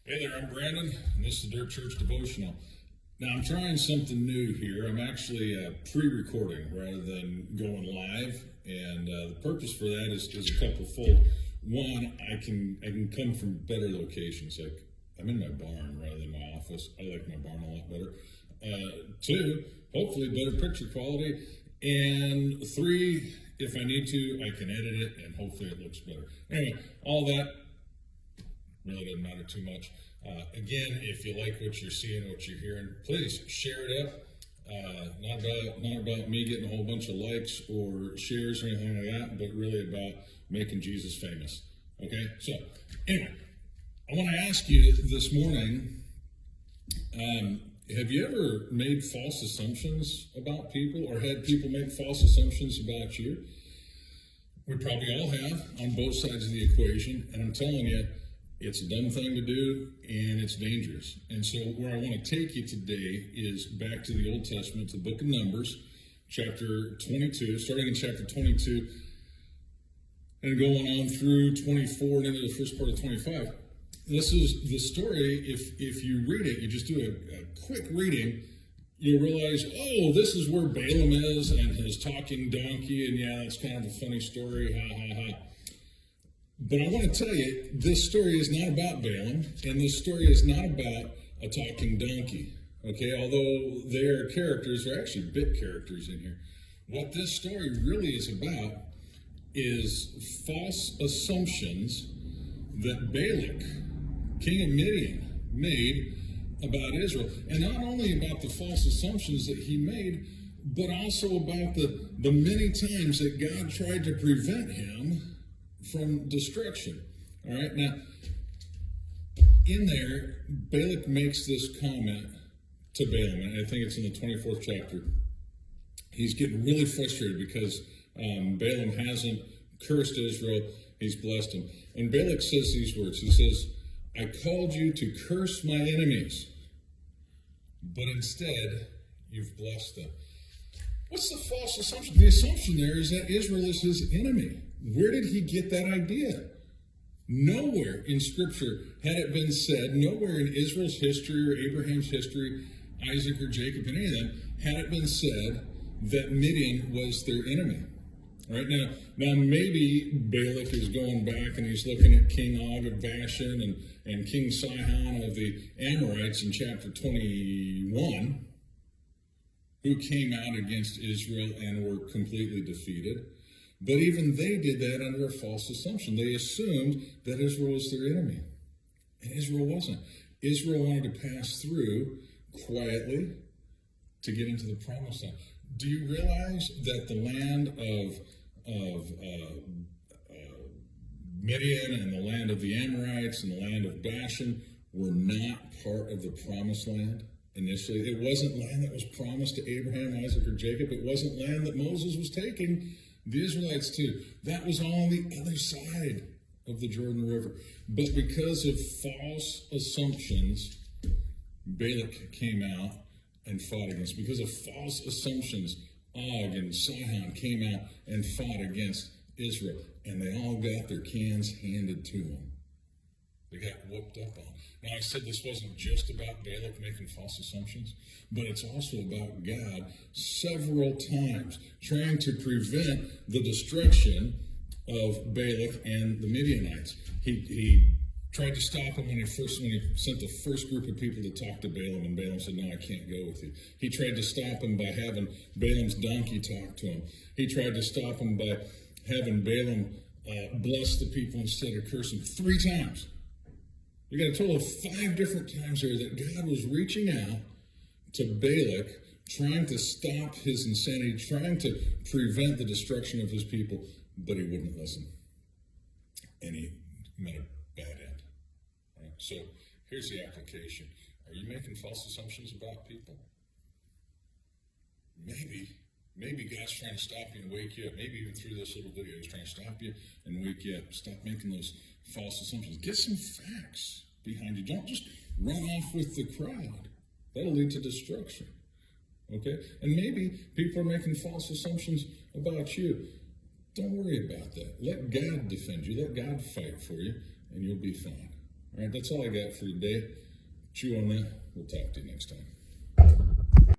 Hey there, I'm Brandon, and this is Dirt Church Devotional. Now, I'm trying something new here. I'm actually pre-recording rather than going live, and the purpose for that is a couple-fold. One, I can come from better locations. Like, I'm in my barn rather than my office. I like my barn a lot better. Two, hopefully better picture quality. And three, if I need to, I can edit it, and hopefully it looks better. Anyway, all that really doesn't matter too much. Again, if you like what you're seeing, what you're hearing, please share it up. Not about me getting a whole bunch of likes or shares or anything like that, but really about making Jesus famous. Okay? So, anyway, I want to ask you this morning, have you ever made false assumptions about people or had people make false assumptions about you? We probably all have on both sides of the equation, and I'm telling you, it's a dumb thing to do, and it's dangerous. And so where I want to take you today is back to the Old Testament, the book of Numbers, chapter 22, starting in chapter 22, and going on through 24 and into the first part of 25. This is the story. If you read it, you just do a quick reading, you'll realize, oh, this is where Balaam is and his talking donkey, and yeah, that's kind of a funny story, ha, ha, ha. But I want to tell you, this story is not about Balaam, and this story is not about a talking donkey. Okay, although their characters are actually bit characters in here. What this story really is about is false assumptions that Balak, king of Midian, made about Israel. And not only about the false assumptions that he made, but also about the many times that God tried to prevent him from destruction. All right, now in there, Balak makes this comment to Balaam, and I think it's in the 24th chapter. He's getting really frustrated because Balaam hasn't cursed Israel, he's blessed him. And Balak says these words. He says, I called you to curse my enemies, but instead you've blessed them. What's the false assumption? The assumption there is that Israel is his enemy. Where did he get that idea? Nowhere in Scripture had it been said, nowhere in Israel's history or Abraham's history, Isaac or Jacob, any of them, had it been said that Midian was their enemy. All right, now maybe Balak is going back and he's looking at King Og of Bashan and King Sihon of the Amorites in chapter 21, who came out against Israel and were completely defeated. But even they did that under a false assumption. They assumed that Israel was their enemy. And Israel wasn't. Israel wanted to pass through quietly to get into the promised land. Do you realize that the land of Midian and the land of the Amorites and the land of Bashan were not part of the promised land initially? It wasn't land that was promised to Abraham, Isaac, or Jacob. It wasn't land that Moses was taking the Israelites to. That was all on the other side of the Jordan River. But because of false assumptions, Balak came out and fought against. Because of false assumptions, Og and Sihon came out and fought against Israel. And they all got their cans handed to them. They got whooped up on. Now, I said this wasn't just about Balak making false assumptions, but it's also about God several times trying to prevent the destruction of Balak and the Midianites. He tried to stop him when he sent the first group of people to talk to Balaam, and Balaam said, no, I can't go with you. He tried to stop him by having Balaam's donkey talk to him. He tried to stop him by having Balaam bless the people instead of curse them 3 times. You got a total of 5 different times there that God was reaching out to Balak, trying to stop his insanity, trying to prevent the destruction of his people, but he wouldn't listen. And he met a bad end. All right? So here's the application. Are you making false assumptions about people? Maybe God's trying to stop you and wake you up. Maybe even through this little video, he's trying to stop you and wake you up. Stop making those false assumptions. Get some facts behind you. Don't just run off with the crowd. That'll lead to destruction. Okay? And maybe people are making false assumptions about you. Don't worry about that. Let God defend you. Let God fight for you, and you'll be fine. All right, that's all I got for today. Chew on that. We'll talk to you next time.